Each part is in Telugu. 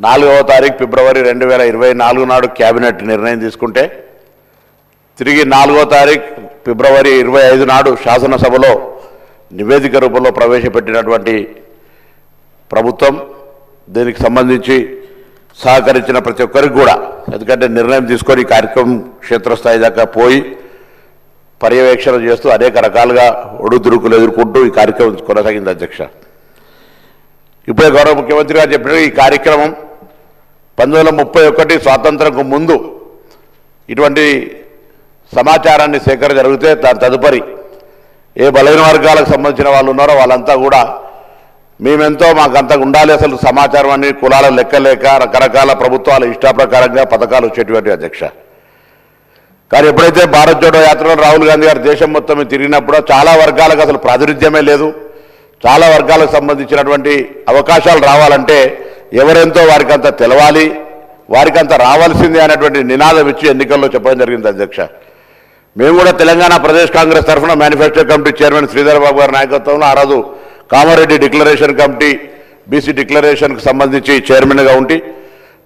4వ తారీఖు ఫిబ్రవరి 2024 నాడు కేబినెట్ నిర్ణయం తీసుకుంటే తిరిగి 4వ తారీఖు ఫిబ్రవరి 25 నాడు శాసనసభలో నివేదిక రూపంలో ప్రవేశపెట్టినటువంటి ప్రభుత్వం దీనికి సంబంధించి సహకరించిన ప్రతి ఒక్కరికి కూడా, ఎందుకంటే నిర్ణయం తీసుకొని కార్యక్రమం క్షేత్రస్థాయి దాకా పోయి పర్యవేక్షణ చేస్తూ అనేక రకాలుగా ఒడుదుడుకులు ఎదుర్కొంటూ ఈ కార్యక్రమం కొనసాగింది. అధ్యక్ష, ఇప్పుడే గౌరవ ముఖ్యమంత్రి గారు చెప్పిన ఈ కార్యక్రమం 1931 స్వాతంత్రంకు ముందు ఇటువంటి సమాచారాన్ని సేకరణ జరిగితే దాని తదుపరి ఏ బలహీన వర్గాలకు సంబంధించిన వాళ్ళు ఉన్నారో వాళ్ళంతా కూడా మేమెంతో మాకంతా ఉండాలి అసలు సమాచారం అని కులాల లెక్కలేక రకరకాల ప్రభుత్వాల ఇష్టాప్రకారంగా పథకాలు వచ్చేటువంటి. అధ్యక్ష, కానీ ఎప్పుడైతే భారత్ జోడో యాత్రలో రాహుల్ గాంధీ గారు దేశం మొత్తం తిరిగినప్పుడు చాలా వర్గాలకు అసలు ప్రాతినిధ్యమే లేదు, చాలా వర్గాలకు సంబంధించినటువంటి అవకాశాలు రావాలంటే ఎవరెంతో వారికి అంత తెలవాలి, వారికి అంత రావాల్సిందే అనేటువంటి నినాదం ఇచ్చి ఎన్నికల్లో చెప్పడం జరిగింది. అధ్యక్ష, మేము కూడా తెలంగాణ ప్రదేశ్ కాంగ్రెస్ తరఫున manifesto committee chairman Sridhar Babu గారి నాయకత్వంలో ఆ రోజు కామారెడ్డి డిక్లరేషన్ కమిటీ బీసీ డిక్లరేషన్కి సంబంధించి చైర్మన్గా ఉండి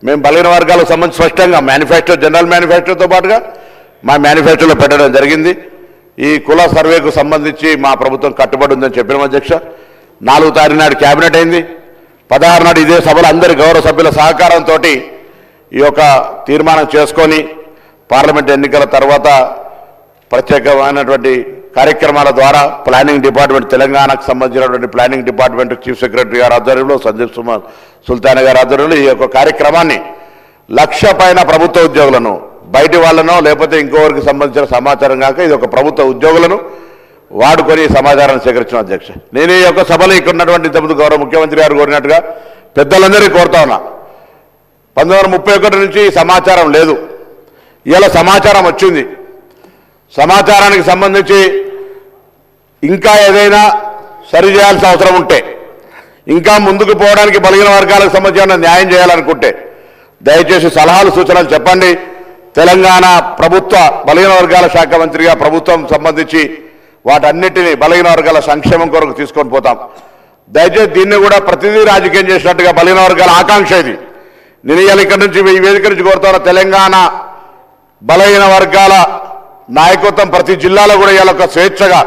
మేము బలహీన వర్గాలకు సంబంధించి స్పష్టంగా మేనిఫెస్టో, జనరల్ మేనిఫెస్టోతో పాటుగా మా మేనిఫెస్టోలో పెట్టడం జరిగింది. ఈ కుల సర్వేకు సంబంధించి మా ప్రభుత్వం కట్టుబడి ఉందని చెప్పిన. అధ్యక్ష, 4వ తారీఖు నాడు క్యాబినెట్ అయింది. 16 నాడు ఇదే సభలో అందరి గౌరవ సభ్యుల సహకారంతో ఈ యొక్క తీర్మానం చేసుకొని పార్లమెంట్ ఎన్నికల తర్వాత ప్రత్యేకమైనటువంటి కార్యక్రమాల ద్వారా ప్లానింగ్ డిపార్ట్మెంట్, తెలంగాణకు సంబంధించినటువంటి ప్లానింగ్ డిపార్ట్మెంట్ చీఫ్ సెక్రటరీ గారి ఆధ్వర్యంలో, సందీప్ సుల్తాన్ గారి ఆధ్వర్యంలో ఈ యొక్క కార్యక్రమాన్ని 1,00,000 పైన ప్రభుత్వ ఉద్యోగులను, బయటి వాళ్ళనో లేకపోతే ఇంకోవరికి సంబంధించిన సమాచారం కాక ఇది ఒక ప్రభుత్వ ఉద్యోగులను వాడుకొని సమాచారాన్ని సేకరించిన. అధ్యక్ష, నేను ఈ యొక్క సభలో ఇక్కడ ఉన్నటువంటి ఇంతకుముందు గౌరవ ముఖ్యమంత్రి గారు కోరినట్టుగా పెద్దలందరికీ కోరుతా ఉన్నా. 1931 నుంచి సమాచారం లేదు, ఇలా సమాచారం వచ్చింది. సమాచారానికి సంబంధించి ఇంకా ఏదైనా సరిచేయాల్సిన అవసరం ఉంటే, ఇంకా ముందుకు పోవడానికి బలహీన వర్గాలకు సంబంధించిన న్యాయం చేయాలనుకుంటే దయచేసి సలహాలు సూచనలు చెప్పండి. తెలంగాణ ప్రభుత్వ బలహీన వర్గాల శాఖ మంత్రిగా ప్రభుత్వం సంబంధించి వాటన్నిటినీ బలహీన వర్గాల సంక్షేమం కొరకు తీసుకొని పోతాం. దయచేసి దీన్ని కూడా ప్రతిదీ రాజకీయం చేసినట్టుగా బలహీన వర్గాల ఆకాంక్ష ఇది. నేను ఇవాళ ఇక్కడి నుంచి ఈ వేదిక నుంచి కోరుతాను, తెలంగాణ బలహీన వర్గాల నాయకత్వం ప్రతి జిల్లాలో కూడా ఇవాళ ఒక స్వేచ్ఛగా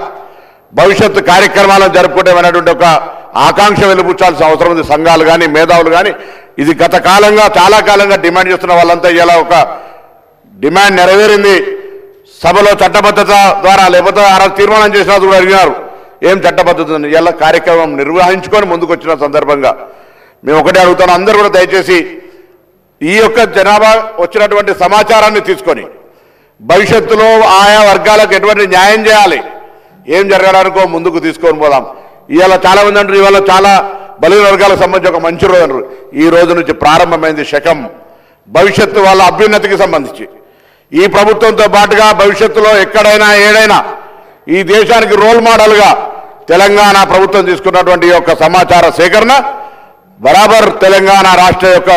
భవిష్యత్తు కార్యక్రమాలను జరుపుకుంటామనేటువంటి ఒక ఆకాంక్ష వెలుబుచ్చాల్సిన అవసరం ఉంది. సంఘాలు కానీ మేధావులు కానీ ఇది గత కాలంగా చాలా కాలంగా డిమాండ్ చేస్తున్న వాళ్ళంతా ఇలా ఒక డిమాండ్ నెరవేరింది. సభలో చట్టబద్ధత ద్వారా లేకపోతే ఆ తీర్మానం చేసినా కూడా అడిగినారు ఏం చట్టబద్ధత ఇలా కార్యక్రమం నిర్వహించుకొని ముందుకు వచ్చిన సందర్భంగా మేము ఒకటే అడుగుతాను, అందరూ కూడా దయచేసి ఈ యొక్క జనాభా వచ్చినటువంటి సమాచారాన్ని తీసుకొని భవిష్యత్తులో ఆయా వర్గాలకు ఎటువంటి న్యాయం చేయాలి, ఏం జరగడానికో ముందుకు తీసుకొని పోదాం. ఇవాళ చాలా మంది అంటారు ఇవాళ చాలా బలహీన వర్గాలకు సంబంధించి ఒక మంచి రోజు అంటారు. ఈ రోజు నుంచి ప్రారంభమైంది శకం భవిష్యత్తు వాళ్ళ అభ్యున్నతికి సంబంధించి. ఈ ప్రభుత్వంతో పాటుగా భవిష్యత్తులో ఎక్కడైనా ఏడైనా ఈ దేశానికి రోల్ మోడల్గా తెలంగాణ ప్రభుత్వం తీసుకున్నటువంటి యొక్క సమాచార సేకరణ బరాబర్ తెలంగాణ రాష్ట్ర యొక్క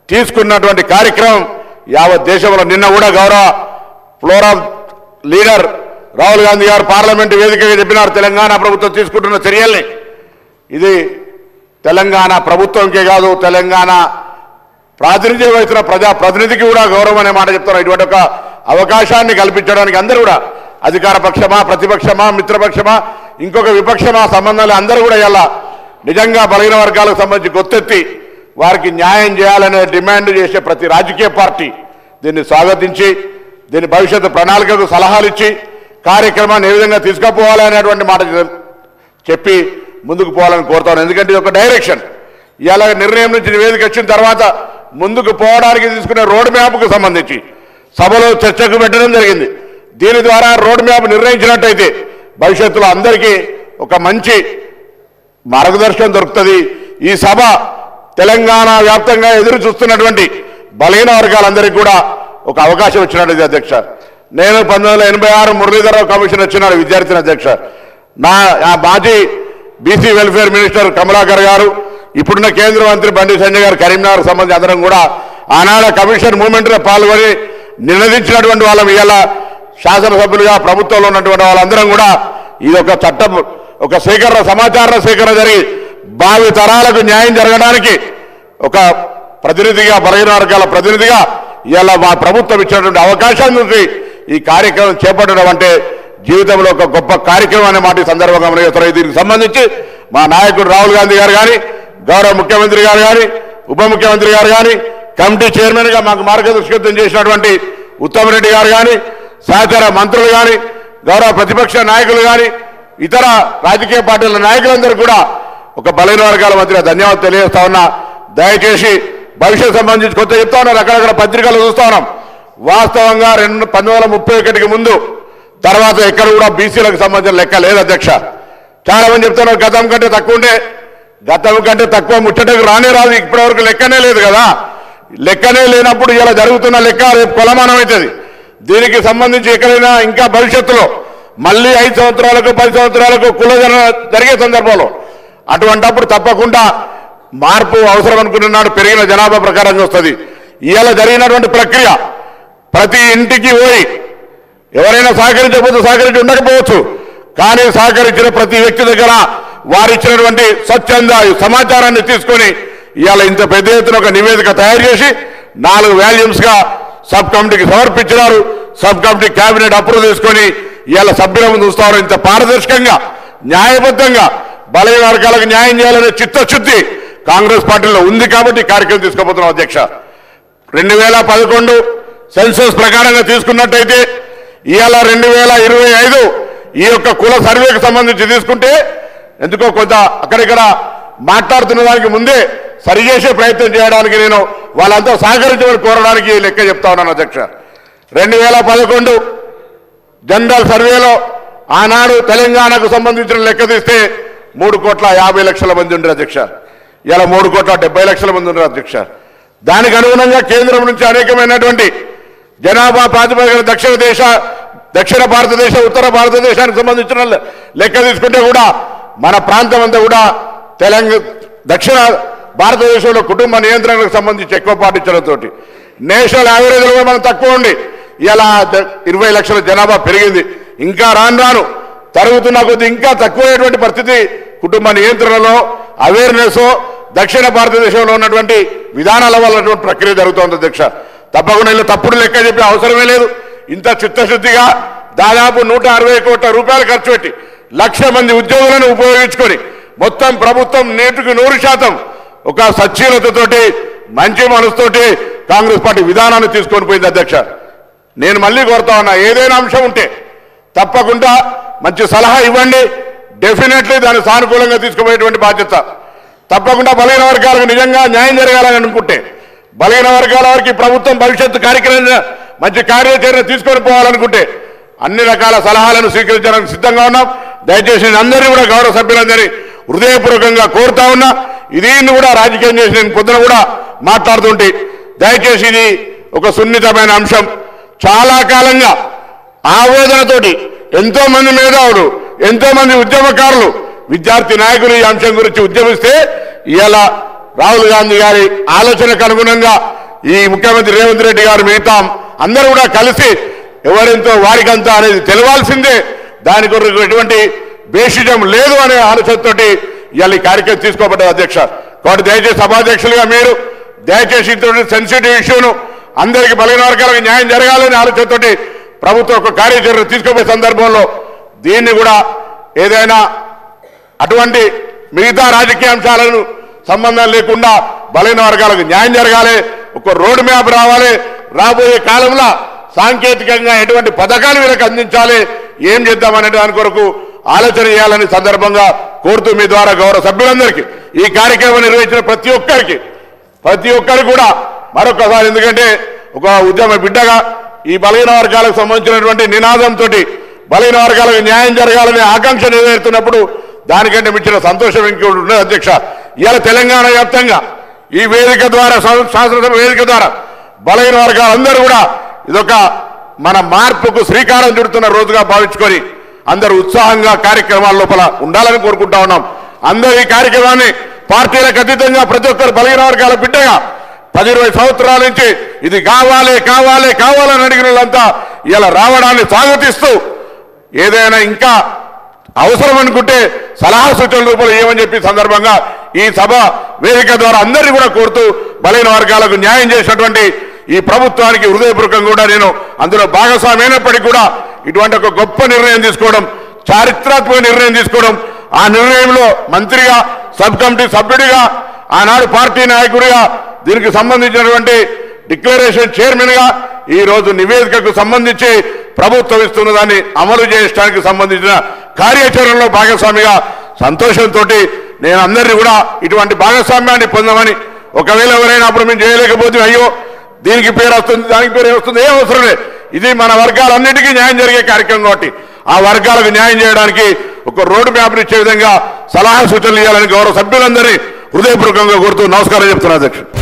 తీసుకున్నటువంటి కార్యక్రమం యావత్ దేశంలో నిన్న కూడా గౌరవ ఫ్లోరం లీడర్ రాహుల్ గాంధీ గారు పార్లమెంటు వేదికగా చెప్పినారు, తెలంగాణ ప్రభుత్వం తీసుకుంటున్న చర్యల్ని ఇది తెలంగాణ ప్రభుత్వంకే కాదు తెలంగాణ ప్రాతినిధ్యం వహిస్తున్న ప్రజాప్రతినిధికి కూడా గౌరవం అనే మాట చెప్తున్నారు. ఇటువంటి ఒక అవకాశాన్ని కల్పించడానికి అందరూ కూడా అధికార పక్షమా, ప్రతిపక్షమా, మిత్రపక్షమా, ఇంకొక విపక్షమా సంబంధాలు అందరూ కూడా ఇలా నిజంగా బలహీన వర్గాలకు సంబంధించి గొత్తెత్తి వారికి న్యాయం చేయాలనే డిమాండ్ చేసే ప్రతి రాజకీయ పార్టీ దీన్ని స్వాగతించి దీని భవిష్యత్తు ప్రణాళికకు సలహాలు ఇచ్చి కార్యక్రమాన్ని ఏ విధంగా తీసుకుపోవాలనేటువంటి మాట చెప్పి ముందుకు పోవాలని కోరుతాను. ఎందుకంటే ఇది ఒక డైరెక్షన్. ఇలా నిర్ణయం నుంచి నివేదిక వచ్చిన తర్వాత ముందుకు పోవడానికి తీసుకునే రోడ్ మ్యాప్కు సంబంధించి సభలో చర్చకు పెట్టడం జరిగింది. దీని ద్వారా రోడ్ మ్యాప్ నిర్ణయించినట్టయితే భవిష్యత్తులో అందరికీ ఒక మంచి మార్గదర్శనం దొరుకుతుంది. ఈ సభ తెలంగాణ వ్యాప్తంగా ఎదురు చూస్తున్నటువంటి బలహీన వర్గాలందరికీ కూడా ఒక అవకాశం ఇచ్చినట్టు. అధ్యక్ష, నేను 1986 మురళీధరరావు కమిషన్ వచ్చినాడు విద్యార్థిని. అధ్యక్ష, నా మాజీ బీసీ వెల్ఫేర్ మినిస్టర్ కమలాకర్ గారు, ఇప్పుడున్న కేంద్ర మంత్రి బండి సంజయ్ గారు కరీంనగర్ సంబంధించి అందరం కూడా ఆనాడు కమిషన్ మూవ్మెంట్లో పాల్గొని నినదించినటువంటి వాళ్ళం. ఇవాళ శాసనసభ్యులుగా ప్రభుత్వంలో ఉన్నటువంటి వాళ్ళందరం కూడా ఇది ఒక చట్టం, ఒక సేకరణ, సమాచార సేకరణ జరిగి భావి తరాలకు న్యాయం జరగడానికి ఒక ప్రతినిధిగా, బలహీన వర్గాల ప్రతినిధిగా ఇలా మా ప్రభుత్వం ఇచ్చినటువంటి అవకాశాన్ని నుంచి ఈ కార్యక్రమం చేపట్టడం అంటే జీవితంలో ఒక గొప్ప కార్యక్రమం అనే మాట ఈ సందర్భంగా గమనిస్తారు. దీనికి సంబంధించి మా నాయకుడు రాహుల్ గాంధీ గారు కానీ, గౌరవ ముఖ్యమంత్రి గారు కానీ, ఉప ముఖ్యమంత్రి గారు కానీ, కమిటీ చైర్మన్గా మాకు మార్గదర్శకత్వం చేసినటువంటి ఉత్తమ్ రెడ్డి గారు కానీ, సహచర మంత్రులు కానీ, గౌరవ ప్రతిపక్ష నాయకులు కానీ, ఇతర రాజకీయ పార్టీల నాయకులందరూ కూడా ఒక బలహీన వర్గాల మధ్య ధన్యవాదాలు తెలియజేస్తా ఉన్నా. దయచేసి భవిష్యత్ సంబంధించి కొత్త చెప్తా ఉన్నారు, రకరకాల పత్రికలు చూస్తా ఉన్నాం. వాస్తవంగా 1931కి ముందు తర్వాత ఎక్కడ కూడా బీసీలకు సంబంధించిన లెక్క లేదు అధ్యక్ష. చాలా మంది చెప్తున్నారు గతం కంటే తక్కువ ఉంటే, గతం కంటే తక్కువ ముచ్చటకు రానే రాదు. ఇప్పటివరకు లెక్కనే లేదు కదా. లెక్కనే లేనప్పుడు ఇలా జరుగుతున్న లెక్క రేపు కొలమానం అవుతుంది. దీనికి సంబంధించి ఎక్కడైనా ఇంకా భవిష్యత్తులో మళ్ళీ 5 సంవత్సరాలకు 10 సంవత్సరాలకు కులగణన జరిగే సందర్భంలో అటువంటప్పుడు తప్పకుండా మార్పు అవసరం అనుకున్నాడు. పెరిగిన జనాభా ప్రకారంగా వస్తుంది. ఇవాళ జరిగినటువంటి ప్రక్రియ ప్రతి ఇంటికి పోయి ఎవరైనా సహకరించకపోతే సహకరించి ఉండకపోవచ్చు, కానీ సహకరించిన ప్రతి వ్యక్తి దగ్గర వారిచ్చినటువంటి స్వచ్ఛంద సమాచారాన్ని తీసుకొని ఇవాళ ఇంత పెద్ద ఎత్తున ఒక నివేదిక తయారు చేసి 4 వాల్యూమ్స్గా సబ్ కమిటీకి సమర్పించినారు. సబ్ కమిటీ కేబినెట్ అప్రూవ్ చేసుకొని ఇవాళ సభ్యుల ముందు చూస్తారు. ఇంత పారదర్శకంగా, న్యాయబద్ధంగా బలహీన వర్గాలకు న్యాయం చేయాలనే చిత్తశుద్ధి కాంగ్రెస్ పార్టీలో ఉంది కాబట్టి కార్యక్రమం తీసుకోబోతున్నాం అధ్యక్ష. 2011 సెన్సస్ ప్రకారంగా తీసుకున్నట్టయితే ఇవాళ 2025 ఈ యొక్క కుల సర్వేకి సంబంధించి తీసుకుంటే ఎందుకో కొంత అక్కడిక్కడ మాట్లాడుతున్న దానికి ముందే సరిచేసే ప్రయత్నం చేయడానికి నేను వాళ్ళంతా సహకరించమని కోరడానికి లెక్క చెప్తా ఉన్నాను అధ్యక్ష. 2011 జనరల్ సర్వేలో ఆనాడు తెలంగాణకు సంబంధించిన లెక్క తీస్తే 3,50,00,000 మంది ఉండరు అధ్యక్ష. ఇలా 3,70,00,000 మంది ఉండరు అధ్యక్ష. దానికి అనుగుణంగా కేంద్రం నుంచి అనేకమైనటువంటి జనాభా ప్రాతిపదికన దక్షిణ భారతదేశ, ఉత్తర భారతదేశానికి సంబంధించిన లెక్క తీసుకుంటే కూడా మన ప్రాంతం అంతా కూడా దక్షిణ భారతదేశంలో కుటుంబ నియంత్రణకు సంబంధించి ఎక్కువ పాటించడంతో నేషనల్ యావరేజ్లో కూడా మనం తక్కువ ఉండి ఇలా 20 లక్షల జనాభా పెరిగింది. ఇంకా రాను తరుగుతున్న కొద్ది ఇంకా తక్కువైనటువంటి పరిస్థితి కుటుంబ నియంత్రణలో అవేర్నెస్ దక్షిణ భారతదేశంలో ఉన్నటువంటి విధానాల వల్ల ప్రక్రియ జరుగుతోంది అధ్యక్ష. తప్పకుండా ఇలా తప్పుడు లెక్క చెప్పే అవసరమే లేదు. ఇంత చిత్తశుద్ధిగా దాదాపు 160 కోట్ల రూపాయలు ఖర్చు పెట్టి 1,00,000 మంది ఉద్యోగులను ఉపయోగించుకొని మొత్తం ప్రభుత్వం 100% ఒక సచ్చీలతతోటి మంచి మనసుతోటి కాంగ్రెస్ పార్టీ విధానాన్ని తీసుకొని పోయింది అధ్యక్ష. నేను మళ్ళీ కోరుతా ఉన్నా, ఏదైనా అంశం ఉంటే తప్పకుండా మంచి సలహా ఇవ్వండి. డెఫినెట్లీ దాన్ని సానుకూలంగా తీసుకుపోయేటువంటి బాధ్యత తప్పకుండా బలహీన వర్గాలకు నిజంగా న్యాయం జరగాలని అనుకుంటే బలహీన వర్గాల వారికి ప్రభుత్వం భవిష్యత్తు కార్యక్రమం మంచి కార్యాచరణ తీసుకొని పోవాలనుకుంటే అన్ని రకాల సలహాలను స్వీకరించడానికి సిద్ధంగా ఉన్నాం. దయచేసి అందరినీ కూడా గౌరవ సభ్యులందరినీ హృదయపూర్వకంగా కోరుతా ఉన్నా. దీన్ని కూడా రాజకీయం చేసి నేను పొద్దున కూడా మాట్లాడుతుంటే దయచేసి ఇది ఒక సున్నితమైన అంశం. చాలా కాలంగా ఆవేదనతోటి ఎంతో మంది మేధావులు, ఎంతో మంది ఉద్యమకారులు, విద్యార్థి నాయకులు ఈ అంశం గురించి ఉద్యమిస్తే ఇవాళ రాహుల్ గాంధీ గారి ఆలోచనకు అనుగుణంగా ఈ ముఖ్యమంత్రి రేవంత్ రెడ్డి గారు మిగతా అందరూ కూడా కలిసి ఎవరెంతో వారికంతా అనేది తెలవాల్సిందే. దాని కొరకు ఎటువంటి బేషిజం లేదు అనే ఆలోచనతోటి ఇవాళ ఈ కార్యక్రమం తీసుకోబడ్డది అధ్యక్ష. కాబట్టి దయచేసి సభాధ్యక్షులుగా మీరు దయచేసి ఇటువంటి సెన్సిటివ్ ఇష్యూను అందరికీ బలహీన వర్గాలకు న్యాయం జరగాలనే ఆలోచనతోటి ప్రభుత్వం ఒక కార్యాచరణ తీసుకోబోయే సందర్భంలో దీన్ని కూడా ఏదైనా అటువంటి మిగతా రాజకీయ అంశాలను సంబంధం లేకుండా బలహీన వర్గాలకు న్యాయం జరగాలి, ఒక రోడ్ మ్యాప్ రావాలి. రాబోయే కాలంలో సాంకేతికంగా ఎటువంటి పథకాలు వీళ్ళకి అందించాలి, ఏం చేద్దామనే దాని కొరకు ఆలోచన చేయాలని సందర్భంగా కోరుతూ మీ ద్వారా గౌరవ సభ్యులందరికీ ఈ కార్యక్రమం నిర్వహించిన ప్రతి ఒక్కరికి కూడా మరొకసారి, ఎందుకంటే ఒక ఉద్యమ బిడ్డగా ఈ బలహీన వర్గాలకు సంబంధించినటువంటి నినాదంతో బలహీన వర్గాలకు న్యాయం జరగాలనే ఆకాంక్ష నెరవేరుతున్నప్పుడు దానికంటే మించిన సంతోషం ఇంకోటి ఉన్నది అధ్యక్ష. ఇవాళ తెలంగాణ వ్యాప్తంగా ఈ వేదిక ద్వారా, శాసనసభ వేదిక ద్వారా బలహీన వర్గాలందరూ కూడా ఇదొక మన మార్పుకు శ్రీకారం చుడుతున్న రోజుగా భావించుకొని అందరూ ఉత్సాహంగా కార్యక్రమాల లోపల ఉండాలని కోరుకుంటా ఉన్నాం. అందరూ ఈ కార్యక్రమాన్ని పార్టీలకు అతీతంగా ప్రతి ఒక్కరు బలహీన వర్గాల బిడ్డగా 10-20 సంవత్సరాల నుంచి ఇది కావాలని అడిగిన వాళ్ళంతా ఇలా రావడాన్ని స్వాగతిస్తూ ఏదైనా ఇంకా అవసరం అనుకుంటే సలహా సూచనల రూపంలో ఏమని చెప్పి సందర్భంగా ఈ సభ వేదిక ద్వారా అందరినీ కూడా కోరుతూ బలైన వర్గాలకు న్యాయం చేసినటువంటి ఈ ప్రభుత్వానికి హృదయపూర్వకంగా కూడా నేను అందులో భాగస్వామి అయినప్పటికీ కూడా ఇటువంటి ఒక గొప్ప నిర్ణయం తీసుకోవడం, చారిత్రాత్మక నిర్ణయం తీసుకోవడం, ఆ నిర్ణయంలో మంత్రిగా, సబ్ కమిటీ సభ్యుడిగా, ఆనాడు పార్టీ నాయకుడిగా, దీనికి సంబంధించినటువంటి డిక్లరేషన్ చైర్మన్ గా ఈ రోజు నివేదికకు సంబంధించి ప్రభుత్వం ఇస్తున్న దాన్ని అమలు చేయడానికి సంబంధించిన కార్యాచరణలో భాగస్వామిగా సంతోషంతో నేను అందరినీ కూడా ఇటువంటి భాగస్వామ్యాన్ని పొందమని, ఒకవేళ ఎవరైనా అప్పుడు మేము చేయలేకపోతే అయ్యో దీనికి పేరు వస్తుంది దానికి పేరు వస్తుంది ఏం అవసరం లేదు, ఇది మన వర్గాలన్నిటికీ న్యాయం జరిగే కార్యక్రమం కాబట్టి ఆ వర్గాలకు న్యాయం చేయడానికి ఒక రోడ్ మ్యాప్ని ఇచ్చే విధంగా సలహా సూచనలు ఇవ్వాలని గౌరవ సభ్యులందరినీ హృదయపూర్వకంగా కోరుతూ నమస్కారం చెప్తున్నా అధ్యక్షుడు.